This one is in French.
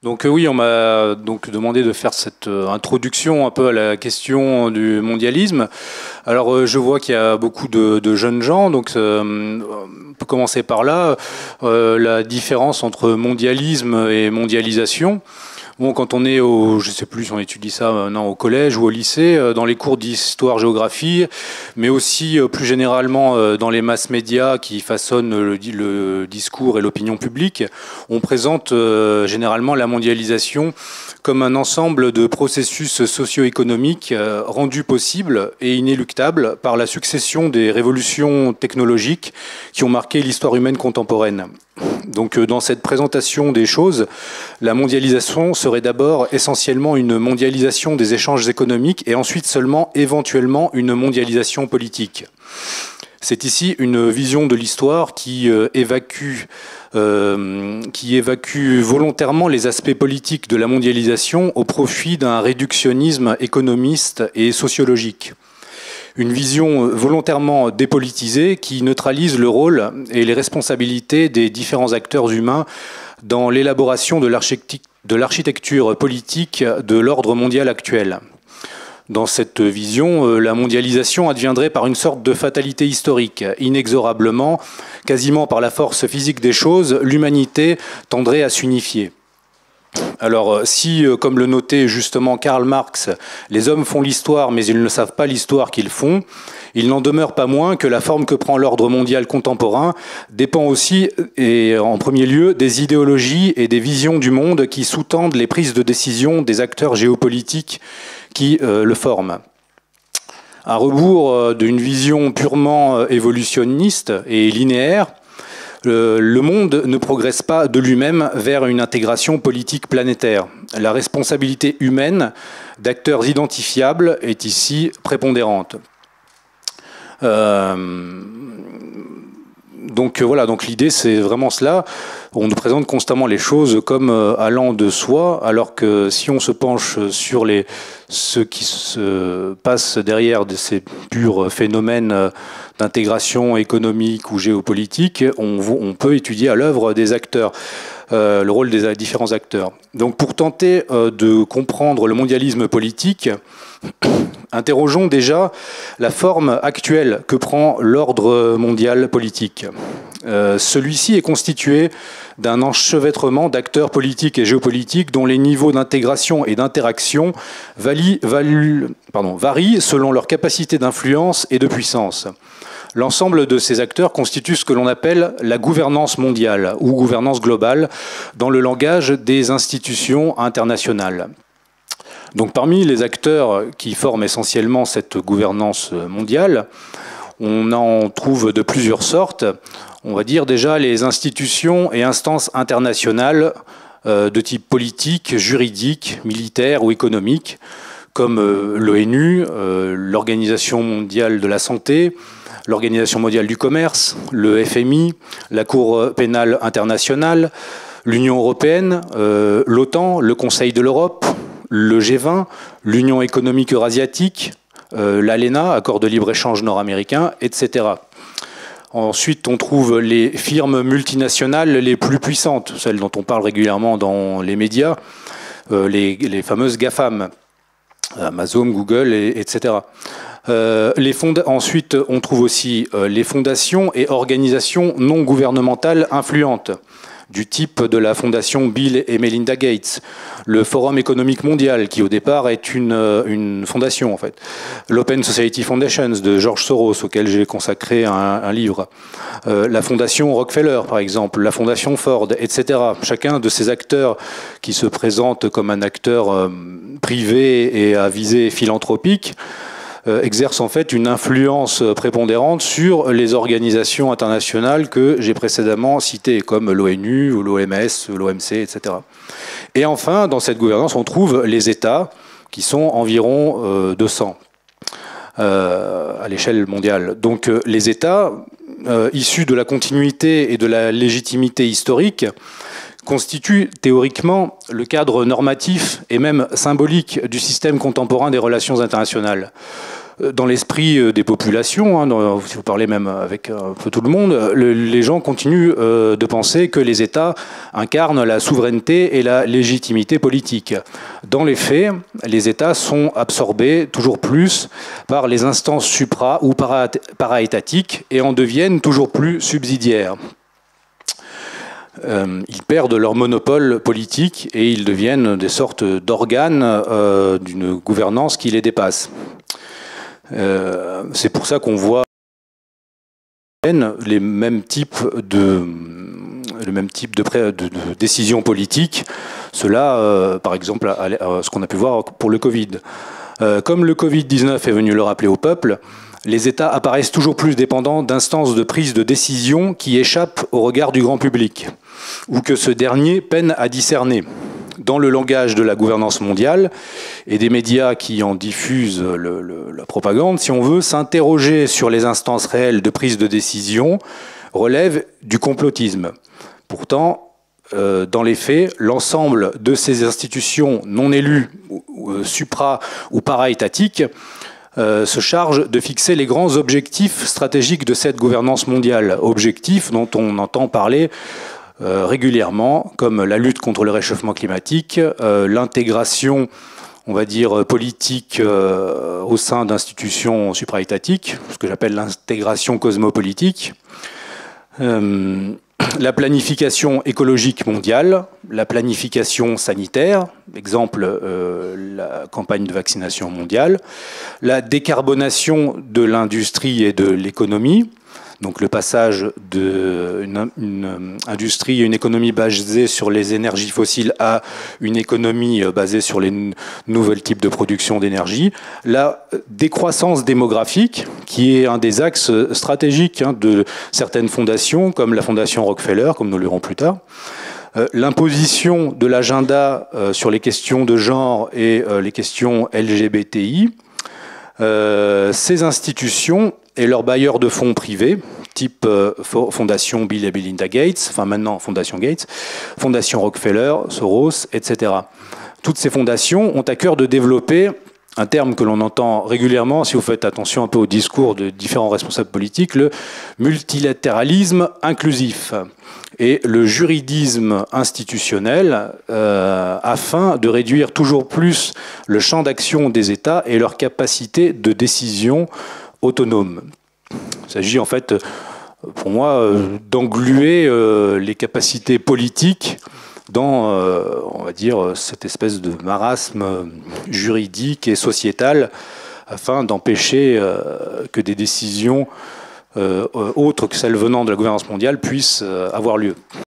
Donc oui, on m'a donc demandé de faire cette introduction un peu à la question du mondialisme. Alors je vois qu'il y a beaucoup de jeunes gens, donc on peut commencer par là. La différence entre mondialisme et mondialisation. Bon, quand on est je sais plus si on étudie ça maintenant au collège ou au lycée, dans les cours d'histoire-géographie, mais aussi plus généralement dans les masses médias qui façonnent le discours et l'opinion publique, on présente généralement la mondialisation comme un ensemble de processus socio-économiques rendus possibles et inéluctables par la succession des révolutions technologiques qui ont marqué l'histoire humaine contemporaine. Donc dans cette présentation des choses, la mondialisation serait d'abord essentiellement une mondialisation des échanges économiques et ensuite seulement éventuellement une mondialisation politique. C'est ici une vision de l'histoire qui évacue volontairement les aspects politiques de la mondialisation au profit d'un réductionnisme économiste et sociologique. Une vision volontairement dépolitisée qui neutralise le rôle et les responsabilités des différents acteurs humains dans l'élaboration de l'architecture politique de l'ordre mondial actuel. Dans cette vision, la mondialisation adviendrait par une sorte de fatalité historique. Inexorablement, quasiment par la force physique des choses, l'humanité tendrait à s'unifier. Alors si, comme le notait justement Karl Marx, les hommes font l'histoire mais ils ne savent pas l'histoire qu'ils font, il n'en demeure pas moins que la forme que prend l'ordre mondial contemporain dépend aussi, et en premier lieu, des idéologies et des visions du monde qui sous-tendent les prises de décision des acteurs géopolitiques qui le forment. À rebours d'une vision purement évolutionniste et linéaire, le monde ne progresse pas de lui-même vers une intégration politique planétaire. La responsabilité humaine d'acteurs identifiables est ici prépondérante. Donc voilà, donc l'idée c'est vraiment cela. On nous présente constamment les choses comme allant de soi, alors que si on se penche sur ce qui se passe derrière de ces purs phénomènes d'intégration économique ou géopolitique, on peut étudier à l'œuvre des acteurs, le rôle des différents acteurs. Donc pour tenter de comprendre le mondialisme politique, interrogeons déjà la forme actuelle que prend l'ordre mondial politique. Celui-ci est constitué d'un enchevêtrement d'acteurs politiques et géopolitiques dont les niveaux d'intégration et d'interaction varient selon leur capacité d'influence et de puissance. L'ensemble de ces acteurs constitue ce que l'on appelle la gouvernance mondiale ou gouvernance globale dans le langage des institutions internationales. Donc parmi les acteurs qui forment essentiellement cette gouvernance mondiale, on en trouve de plusieurs sortes. On va dire déjà les institutions et instances internationales de type politique, juridique, militaire ou économique, comme l'ONU, l'Organisation mondiale de la santé, l'Organisation mondiale du commerce, le FMI, la Cour pénale internationale, l'Union européenne, l'OTAN, le Conseil de l'Europe, le G20, l'Union économique eurasiatique, l'ALENA, accord de libre-échange nord-américain, etc. Ensuite, on trouve les firmes multinationales les plus puissantes, celles dont on parle régulièrement dans les médias, les fameuses GAFAM, Amazon, Google, etc. Ensuite, on trouve aussi les fondations et organisations non gouvernementales influentes, du type de la fondation Bill et Melinda Gates, le Forum économique mondial, qui au départ est une fondation en fait, l'Open Society Foundations de George Soros, auquel j'ai consacré un livre, la fondation Rockefeller par exemple, la fondation Ford, etc. Chacun de ces acteurs qui se présentent comme un acteur privé et à visée philanthropique exerce en fait une influence prépondérante sur les organisations internationales que j'ai précédemment citées, comme l'ONU, ou l'OMS, l'OMC, etc. Et enfin, dans cette gouvernance, on trouve les États, qui sont environ 200 à l'échelle mondiale. Donc les États, issus de la continuité et de la légitimité historique, constitue théoriquement le cadre normatif et même symbolique du système contemporain des relations internationales. dans l'esprit des populations, hein, si vous parlez même avec un peu tout le monde, les gens continuent de penser que les États incarnent la souveraineté et la légitimité politique. Dans les faits, les États sont absorbés toujours plus par les instances supra- ou para-étatiques et en deviennent toujours plus subsidiaires. Ils perdent leur monopole politique et ils deviennent des sortes d'organes d'une gouvernance qui les dépasse. C'est pour ça qu'on voit les mêmes types de décisions politiques. Cela, par exemple, ce qu'on a pu voir pour le Covid. Comme le Covid-19 est venu le rappeler au peuple, les États apparaissent toujours plus dépendants d'instances de prise de décision qui échappent au regard du grand public, ou que ce dernier peine à discerner. Dans le langage de la gouvernance mondiale et des médias qui en diffusent la propagande, si on veut, s'interroger sur les instances réelles de prise de décision relève du complotisme. Pourtant, dans les faits, l'ensemble de ces institutions non élues, supra- ou para-étatiques, se charge de fixer les grands objectifs stratégiques de cette gouvernance mondiale, objectifs dont on entend parler régulièrement, comme la lutte contre le réchauffement climatique, l'intégration, on va dire, politique au sein d'institutions supraétatiques, ce que j'appelle l'intégration cosmopolitique, la planification écologique mondiale, la planification sanitaire, exemple la campagne de vaccination mondiale, la décarbonation de l'industrie et de l'économie, donc le passage d'une industrie et une économie basée sur les énergies fossiles à une économie basée sur les nouveaux types de production d'énergie. La décroissance démographique, qui est un des axes stratégiques de certaines fondations, comme la fondation Rockefeller, comme nous le verrons plus tard. L'imposition de l'agenda sur les questions de genre et les questions LGBTI. Ces institutions et leurs bailleurs de fonds privés, type Fondation Bill et Melinda Gates, enfin maintenant Fondation Gates, Fondation Rockefeller, Soros, etc. Toutes ces fondations ont à cœur de développer un terme que l'on entend régulièrement, si vous faites attention un peu au discours de différents responsables politiques, le multilatéralisme inclusif et le juridisme institutionnel afin de réduire toujours plus le champ d'action des États et leur capacité de décision autonome. Il s'agit en fait, pour moi, d'engluer les capacités politiques dans, on va dire, cette espèce de marasme juridique et sociétal afin d'empêcher que des décisions autres que celles venant de la gouvernance mondiale puissent avoir lieu.